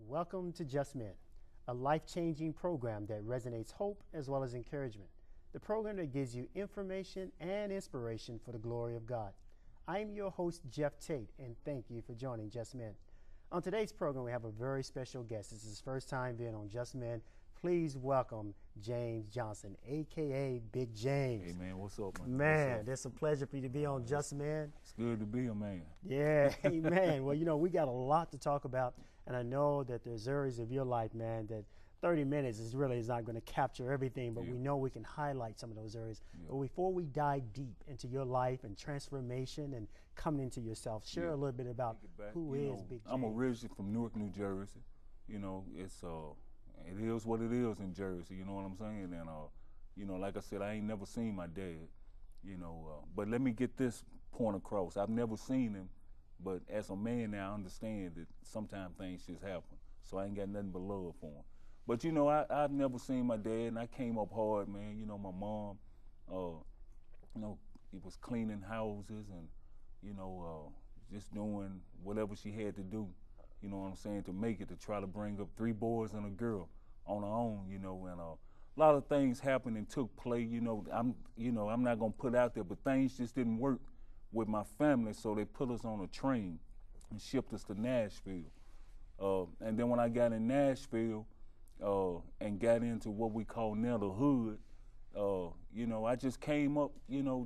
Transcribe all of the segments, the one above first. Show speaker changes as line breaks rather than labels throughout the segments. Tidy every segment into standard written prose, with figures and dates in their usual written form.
Welcome to Just Men, a life-changing program that resonates hope as well as encouragement. The program that gives you information and inspiration for the glory of God. I am your host, Jeff Tate, and thank you for joining Just Men. On today's program, we have a very special guest. This is his first time being on Just Men. Please welcome James Johnson, a.k.a. Big James.
Hey, man, what's up, man?
Man, it's a pleasure for you to be on Just Men.
It's good to be a man.
Yeah, amen. Well, we got a lot to talk about, and I know that there's areas of your life, man, that 30 minutes is not going to capture everything, but we know we can highlight some of those areas. But before we dive deep into your life and transformation and coming into yourself, share a little bit about who is Big James.
I'm originally from Newark, New Jersey. It is what it is in Jersey, you know what I'm saying? And, like I said, I ain't never seen my dad, but let me get this point across. I've never seen him, but as a man now, I understand that sometimes things just happen. So I ain't got nothing but love for him. But, I've never seen my dad, and I came up hard, man. My mom, he was cleaning houses and, just doing whatever she had to do, you know what I'm saying, to make it, to try to bring up 3 boys and a girl on her own, and a lot of things happened and took place, I'm not gonna put out there, but things just didn't work with my family, so they put us on a train and shipped us to Nashville. And then when I got in Nashville and got into what we call now the hood, I just came up,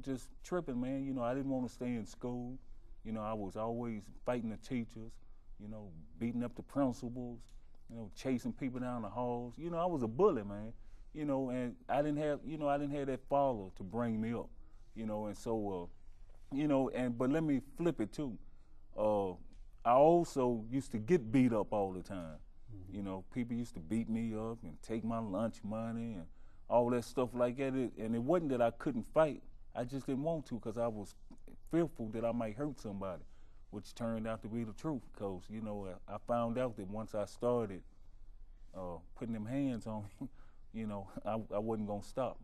just tripping, man. I didn't want to stay in school. I was always fighting the teachers, beating up the principals, chasing people down the halls. I was a bully, man. And I didn't have that father to bring me up, and so, but let me flip it too. I also used to get beat up all the time. People used to beat me up and take my lunch money and all that stuff like that. And it wasn't that I couldn't fight. I just didn't want to because I was fearful that I might hurt somebody, which turned out to be the truth because, I found out that once I started putting them hands on me, I wasn't going to stop.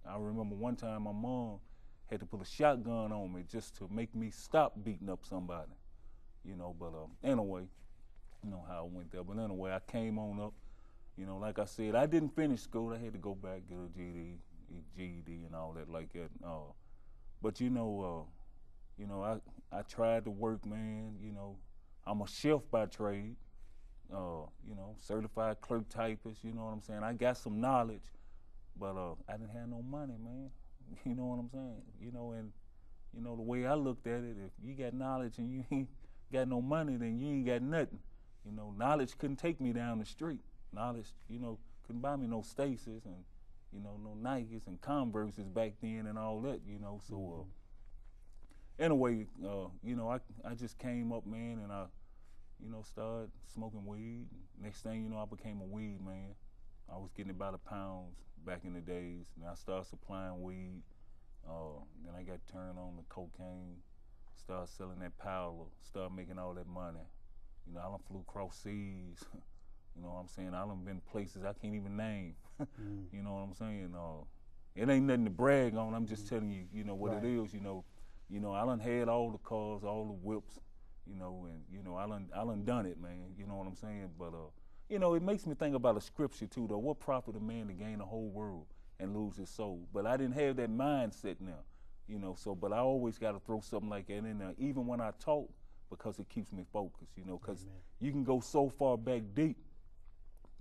I remember one time my mom had to put a shotgun on me just to make me stop beating up somebody, but anyway, how it went there. But anyway, I came on up, like I said, I didn't finish school. I had to go back, get a GED and all that like that. But, I tried to work, man. I'm a chef by trade, certified clerk typist, you know what I'm saying? I got some knowledge, but I didn't have no money, man. You know what I'm saying? And, the way I looked at it, if you got knowledge and you ain't got no money, then you ain't got nothing. Knowledge couldn't take me down the street. Knowledge, couldn't buy me no Stacy's and, no Nikes and Converses back then and all that, so anyway, I just came up, man, and I, started smoking weed. Next thing you know, I became a weed man. I was getting about £1 back in the days, and I started supplying weed. Then I got turned on to cocaine, started selling that powder, started making all that money. I done flew across seas. You know what I'm saying? I done been places I can't even name. You know what I'm saying? It ain't nothing to brag on. I'm just telling you, what it is. I done had all the cars, all the whips, and I done it, man. You know what I'm saying? But it makes me think about a scripture too, though. What profit a man to gain the whole world and lose his soul? But I didn't have that mindset now, so. But I always got to throw something like that in there, even when I talk, because it keeps me focused. Because you can go so far back deep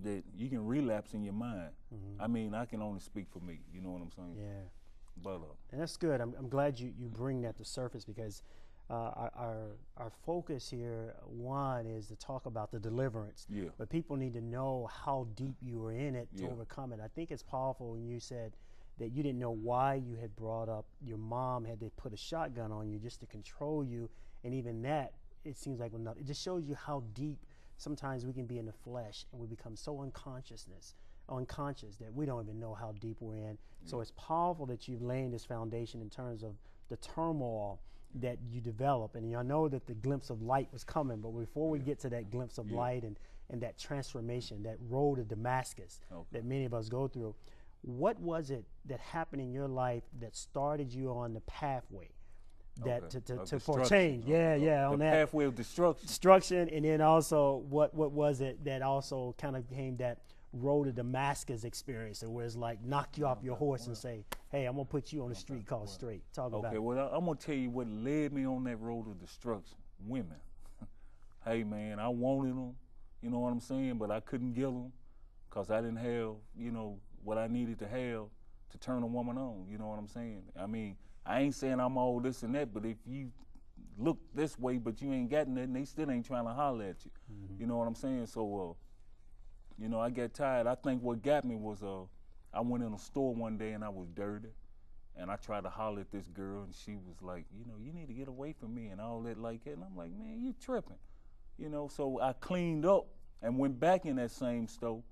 that you can relapse in your mind. I mean, I can only speak for me. You know what I'm saying?
Yeah.
But
and that's good. I'm glad you bring that to surface because our focus here, one, is to talk about the deliverance.
Yeah.
But people need to know how deep you were in it to overcome it. I think it's powerful when you said that you didn't know why you had brought up your mom had to put a shotgun on you just to control you, and even that, it seems like it just shows you how deep sometimes we can be in the flesh and we become so unconscious that we don't even know how deep we're in. So it's powerful that you've laid this foundation in terms of the turmoil that you develop. And I know that the glimpse of light was coming, but before we get to that glimpse of light and that transformation, that road to Damascus that many of us go through, what was it that happened in your life that started you on the pathway that for change. On
the
that
pathway of
destruction, and then also what was it that also kind of became that road to Damascus experience, where it's like knock you off your horse and say, hey, I'm gonna put you on the street called straight. Talk about it.
Okay, well, I'm gonna tell you what led me on that road of destruction. Women. Hey man, I wanted them, you know what I'm saying, but I couldn't get them because I didn't have, you know, what I needed to have to turn a woman on, you know what I'm saying? I mean, I ain't saying I'm all this and that, but if you look this way but you ain't got nothing, they still ain't trying to holler at you. You know what I'm saying? So, you know, I got tired. I think what got me was I went in a store one day and I was dirty, and I tried to holler at this girl, and she was like, you know, you need to get away from me and all that like that. And I'm like, man, you tripping. You know, so I cleaned up and went back in that same store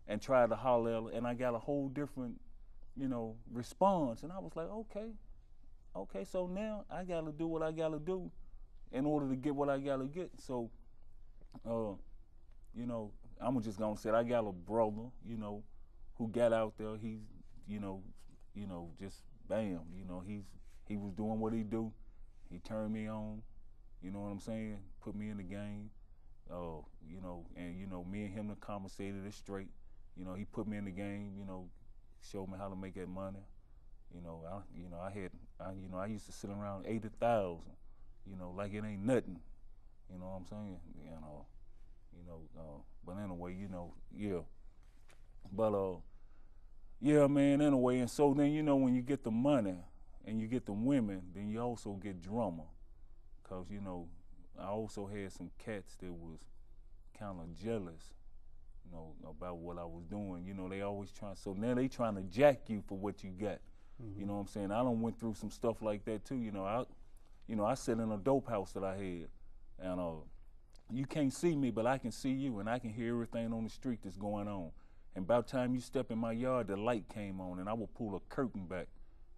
and tried to holler at her, and I got a whole different, you know, response. And I was like, okay, so now I gotta do what I gotta do in order to get what I gotta get. So, you know, I'm just gonna say I got a brother, you know, who got out there. He's, you know, just bam, you know, he was doing what he do. He turned me on, you know what I'm saying? Put me in the game, you know, and you know, me and him conversated it straight. You know, he put me in the game, you know, showed me how to make that money. You know, I used to sit around 80,000, you know, like it ain't nothing. You know what I'm saying? But anyway, you know, yeah. But yeah, man, anyway, and so then, you know, when you get the money and you get the women, then you also get drama. Cause, you know, I also had some cats that was kind of jealous, you know, about what I was doing. You know, they always so now they trying to jack you for what you got. You know what I'm saying? I done went through some stuff like that too. You know, I sit in a dope house that I had, and you can't see me, but I can see you, and I can hear everything on the street that's going on. And by the time you step in my yard, the light came on, and I would pull a curtain back,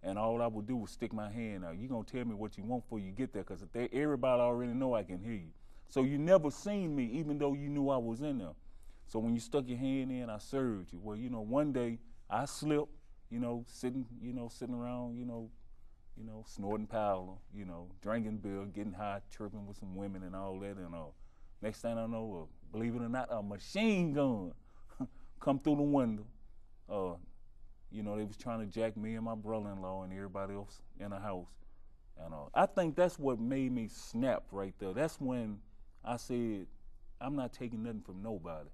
and all I would do was stick my hand out. You gonna tell me what you want before you get there, because everybody already know I can hear you. So you never seen me, even though you knew I was in there. So when you stuck your hand in, I served you. Well, you know, one day I slipped, you know, sitting around, you know, snorting powder, you know, drinking beer, getting high, tripping with some women and all that, and next thing I know, believe it or not, a machine gun come through the window. You know, they was trying to jack me and my brother-in-law and everybody else in the house. And I think that's what made me snap right there. That's when I said, I'm not taking nothing from nobody.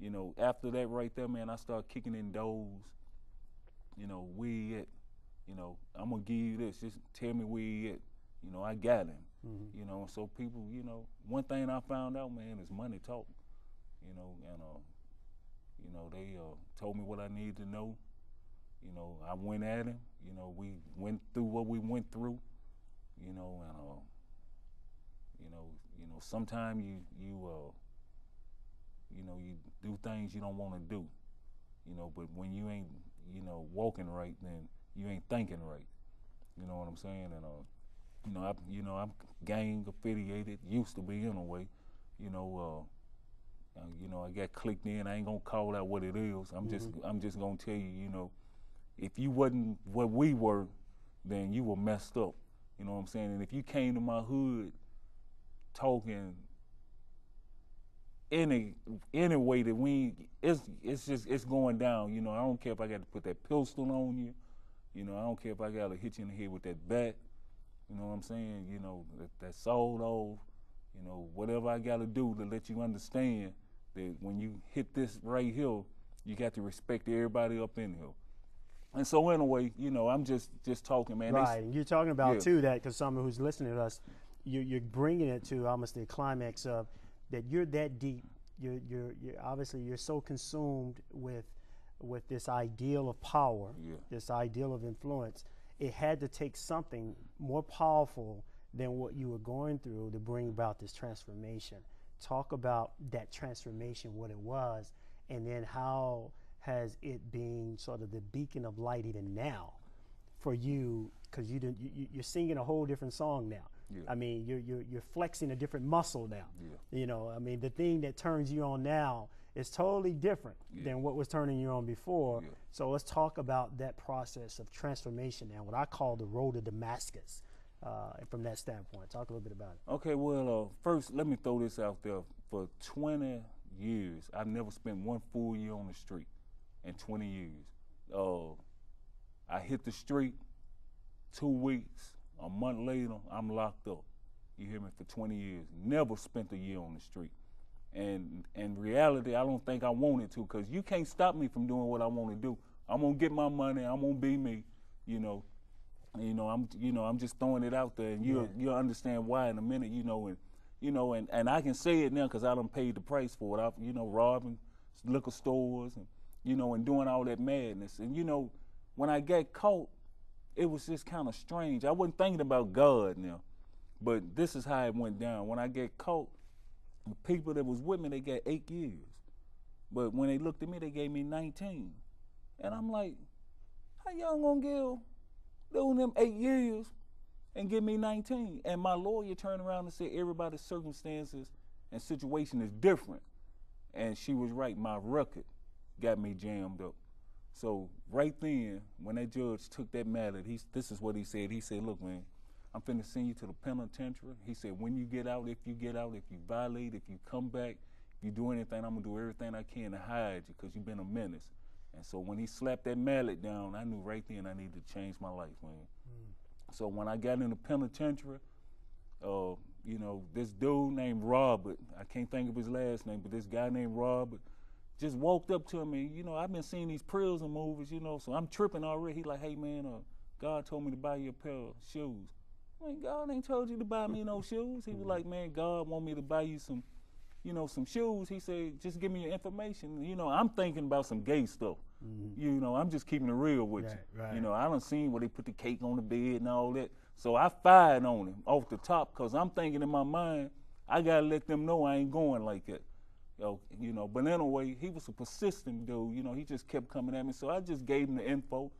You know, after that right there, man, I started kicking in doors. You know, where he at? You know, I'm gonna give you this. Just tell me where he at. You know, I got him. You know, so people, you know, one thing I found out, man, is money talk. You know, and you know, they told me what I needed to know. You know, I went at him. You know, we went through what we went through. You know, and you know, sometimes you do things you don't want to do. You know, but when you ain't, you know, walking right, then you ain't thinking right. You know what I'm saying? And I'm gang affiliated, used to be anyway. You know, I got clicked in. I ain't gonna call out what it is. I'm just gonna tell you, you know, if you wasn't what we were, then you were messed up. You know what I'm saying? And if you came to my hood talking any way that it's going down. You know, I don't care if I got to put that pistol on you. You know, I don't care if I got to hit you in the head with that bat. You know what I'm saying? You know, that sawed off. You know, whatever I got to do to let you understand that when you hit this right here, you got to respect everybody up in here. And so anyway, you know, I'm just talking, man.
Right, and you're talking about too that because someone who's listening to us, you're bringing it to almost the climax of that you're that deep. You're obviously you're so consumed with this ideal of power, this ideal of influence. It had to take something more powerful than what you were going through to bring about this transformation. Talk about that transformation, what it was, and then how has it been sort of the beacon of light even now for you, because you're singing a whole different song now. Yeah. I mean, you're flexing a different muscle now. Yeah. You know, I mean, the thing that turns you on now is totally different than what was turning you on before. Yeah. So let's talk about that process of transformation now, what I call the road to Damascus. from that standpoint? Talk a little bit about it.
Okay, well, first, let me throw this out there. For 20 years, I've never spent one full year on the street in 20 years. I hit the street 2 weeks, a month later, I'm locked up. You hear me? For 20 years. Never spent a year on the street. And in reality, I don't think I wanted to, because you can't stop me from doing what I want to do. I'm gonna get my money. I'm gonna be me. You know. I'm just throwing it out there, and you'll understand why in a minute. And I can say it now because I done paid the price for it. Robbing liquor stores and and doing all that madness. And when I got caught, it was just kind of strange. I wasn't thinking about God now, but this is how it went down. When I get caught, the people that was with me, they got 8 years. But when they looked at me, they gave me 19. And I'm like, how y'all gonna give them 8 years and give me 19? And my lawyer turned around and said, everybody's circumstances and situation is different. And she was right. My record got me jammed up. So right then, when that judge took that matter, this is what he said. He said, look, man, I'm finna send you to the penitentiary. He said, when you get out, if you violate, if you come back, if you do anything, I'm gonna do everything I can to hide you, because you've been a menace. And so when he slapped that mallet down, I knew right then I needed to change my life, man. So when I got in the penitentiary, this dude named Robert, I can't think of his last name, but this guy named Robert just walked up to me. I've been seeing these prison movies, so I'm tripping already. He like, hey, man, God told me to buy you a pair of shoes. Man, God ain't told you to buy me no shoes. He was like, man, God want me to buy you some shoes. He said, just give me your information. I'm thinking about some gay stuff. Mm-hmm. I'm just keeping it real with you. Right. I done seen where they put the cake on the bed and all that. So I fired on him off the top, because I'm thinking in my mind, I got to let them know I ain't going like that. But anyway, he was a persistent dude. He just kept coming at me. So I just gave him the info,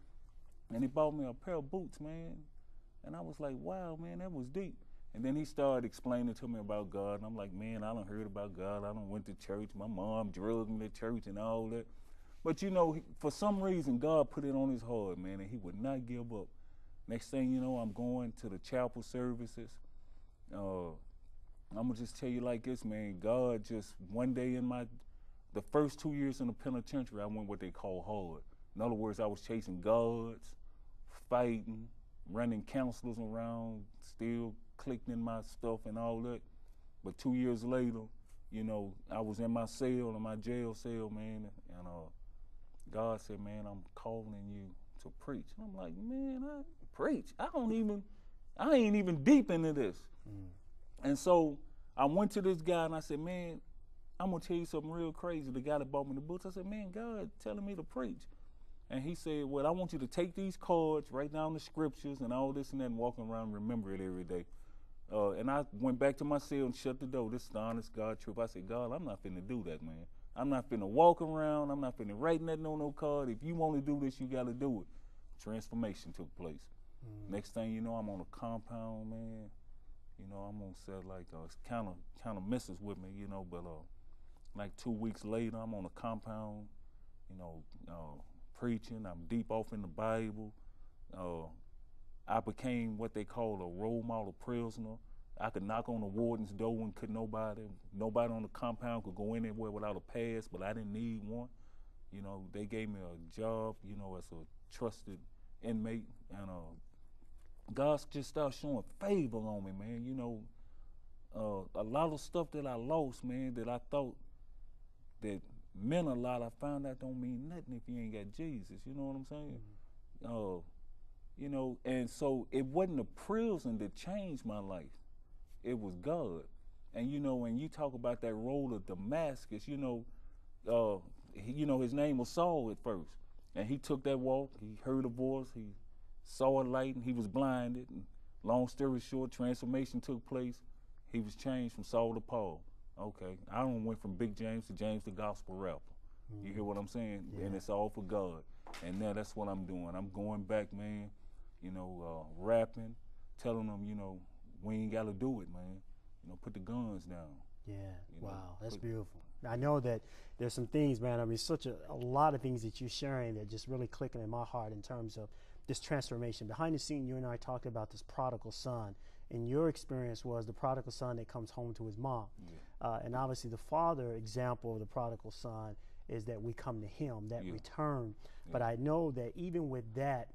and he bought me a pair of boots, man. And I was like, wow, man, that was deep. And then he started explaining to me about God. And I'm like, man, I done heard about God. I done went to church. My mom drugged me to church and all that. But, for some reason, God put it on his heart, man, and he would not give up. Next thing you know, I'm going to the chapel services. I'm going to just tell you like this, man. God just, one day the first 2 years in the penitentiary, I went what they call hard. In other words, I was chasing guards, fighting, running counselors around, still collecting my stuff and all that. But 2 years later, I was in my cell, in my jail cell, man, and God said, man, I'm calling you to preach. And I'm like, man, I preach? I ain't even deep into this. And so I went to this guy and I said, man, I'm gonna tell you something real crazy. The guy that bought me the books, I said, man, God telling me to preach. And he said, well, I want you to take these cards, write down the scriptures and all this and that, and walk around and remember it every day. And I went back to my cell and shut the door. This is the honest God truth. I said, God, I'm not finna do that, man. I'm not finna walk around. I'm not finna write nothing on no card. If you want to do this, you got to do it. Transformation took place. Next thing you know, I'm on a compound, man. I'm gonna say like it's kind of messes with me, but like 2 weeks later, I'm on a compound, preaching. I'm deep off in the Bible. I became what they call a role model prisoner. I could knock on the warden's door and could nobody on the compound could go anywhere without a pass, but I didn't need one. They gave me a job, as a trusted inmate, and God just started showing favor on me, man. A lot of stuff that I lost, man, that I thought that meant a lot, I found out don't mean nothing if you ain't got Jesus. You know what I'm saying? And so it wasn't a prison that changed my life. It was God. And when you talk about that road of Damascus, his name was Saul at first. And he took that walk, he heard a voice, he saw a light, and he was blinded. And long story short, transformation took place. He was changed from Saul to Paul. Okay, I went from Big James to James the gospel rapper. You hear what I'm saying? Yeah. And it's all for God. And now that's what I'm doing. I'm going back, man, rapping, telling them, we ain't got to do it, man. Put the guns down.
Yeah, wow, that's beautiful. I know that there's some things, man, such a lot of things that you're sharing that just really clicking in my heart in terms of this transformation. Behind the scene, you and I talked about this prodigal son, and your experience was the prodigal son that comes home to his mom. And obviously the father example of the prodigal son is that we come to him, that return. But I know that even with that,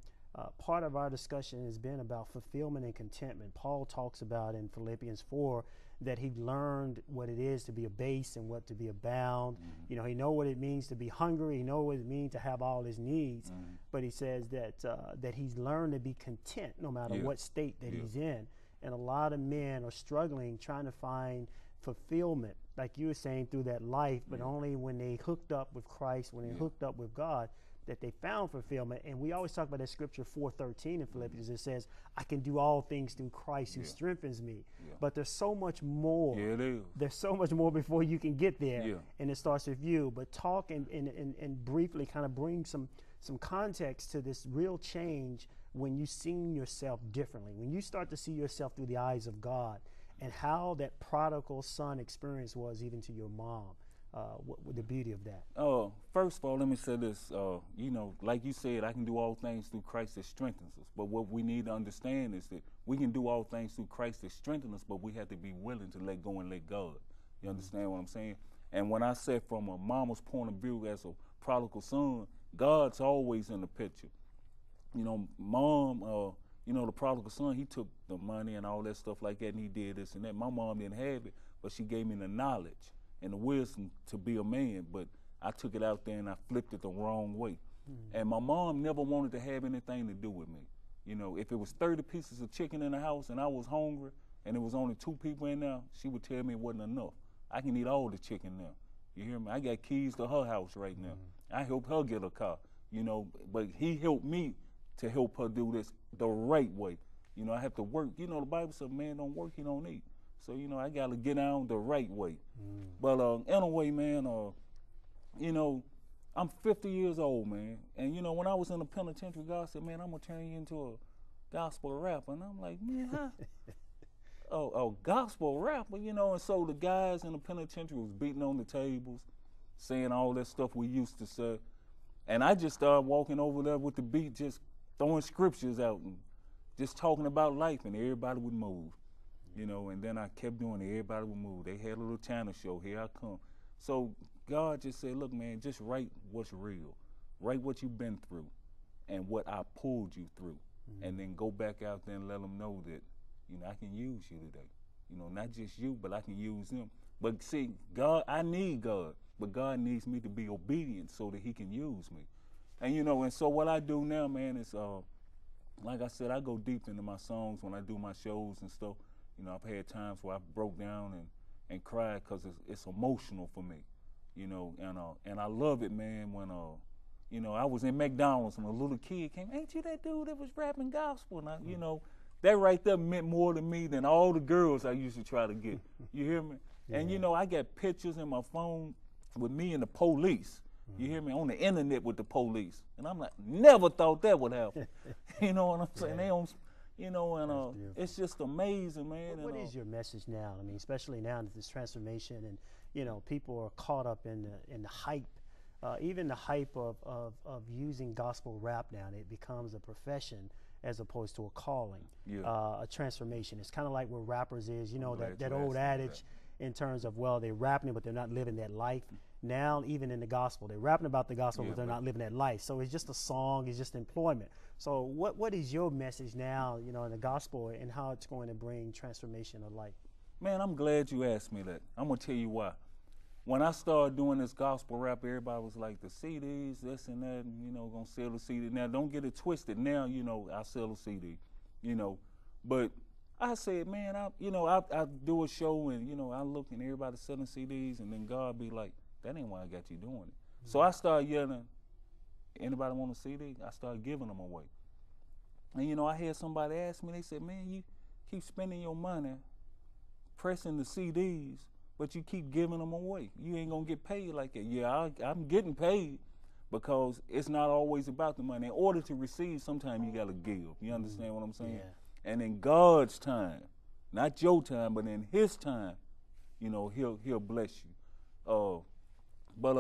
part of our discussion has been about fulfillment and contentment. Paul talks about in Philippians 4 that he learned what it is to be abased and what to be abound. You know, he know what it means to be hungry. He know what it means to have all his needs. But he says that that he's learned to be content no matter what state that he's in. And a lot of men are struggling trying to find fulfillment, like you were saying, through that life, but only when they hooked up with Christ, when they hooked up with God, that they found fulfillment. And we always talk about that scripture 4:13 in Philippians. It says, I can do all things through Christ who strengthens me. But there's so much more.
It is.
There's so much more before you can get there. And it starts with you. But talk and briefly kind of bring some context to this real change when you see yourself differently, when you start to see yourself through the eyes of God, and how that prodigal son experience was even to your mom. What the beauty of that?
First of all, let me say this. You know, like you said, I can do all things through Christ that strengthens us. But what we need to understand is that we can do all things through Christ that strengthens us, but we have to be willing to let go and let God. You understand what I'm saying? And when I said from a mama's point of view as a prodigal son, God's always in the picture. You know, mom, you know, the prodigal son, he took the money and all that stuff like that, and he did this and that. My mom didn't have it, but she gave me the knowledge and the wisdom to be a man, but I took it out there and I flipped it the wrong way. And my mom never wanted to have anything to do with me. You know, if it was 30 pieces of chicken in the house and I was hungry and there was only 2 people in there, she would tell me it wasn't enough. I can eat all the chicken now. You hear me? I got keys to her house right now. I helped her get a car, you know, but he helped me to help her do this the right way. You know, I have to work. You know, the Bible says, man don't work, he don't eat. So, you know, I got to get down the right way. But anyway, man, you know, I'm 50 years old, man. And, you know, when I was in the penitentiary, God said, man, I'm going to turn you into a gospel rapper. And I'm like, man, huh? Oh, gospel rapper, you know. And so the guys in the penitentiary was beating on the tables, saying all that stuff we used to say. And I just started walking over there with the beat, just throwing scriptures out and just talking about life, and everybody would move. You know, and then I kept doing it. Everybody would move. They had a little channel show. Here I come. So God just said, look, man, just write what's real. Write what you've been through and what I pulled you through. And then go back out there and let them know that, you know, I can use you today. You know, not just you, but I can use them. But see, God, I need God. But God needs me to be obedient so that he can use me. And, you know, and so what I do now, man, is, like I said, I go deep into my songs when I do my shows and stuff. You know, I've had times where I broke down and cried because it's emotional for me, you know, and I love it, man, when, you know, I was in McDonald's and a little kid came, ain't you that dude that was rapping gospel? And I, you know, that right there meant more to me than all the girls I used to try to get. You hear me? And, you know, I got pictures in my phone with me and the police. You hear me? On the internet with the police. And I'm like, never thought that would happen. You know what I'm saying? They don't... You know, and it's just amazing, man.
What is your message now? I mean, especially now that this transformation, and you know, people are caught up in the hype, even the hype of using gospel rap now. It becomes a profession as opposed to a calling, a transformation. It's kind of like what rappers is, you know, that old adage in terms of, well, they're rapping it, but they're not living that life. Now, even in the gospel, they're rapping about the gospel, but they're not living that life. So it's just a song, it's just employment. So what is your message now, you know, in the gospel and how it's going to bring transformation of life?
Man, I'm glad you asked me that. I'm going to tell you why. When I started doing this gospel rap, everybody was like, the CDs, this and that, and, you know, going to sell the CD. Now, don't get it twisted. Now, you know, I sell a CD, you know. But I said, man, I do a show and, you know, I look and everybody selling CDs, and then God be like, that ain't why I got you doing it. So I started yelling, anybody want a CD? I started giving them away. And, you know, I had somebody ask me, they said, man, you keep spending your money pressing the CDs, but you keep giving them away. You ain't going to get paid like that. Yeah, I'm getting paid because it's not always about the money. In order to receive, sometimes you got to give. You understand what I'm saying? Yeah. And in God's time, not your time, but in his time, you know, he'll bless you. But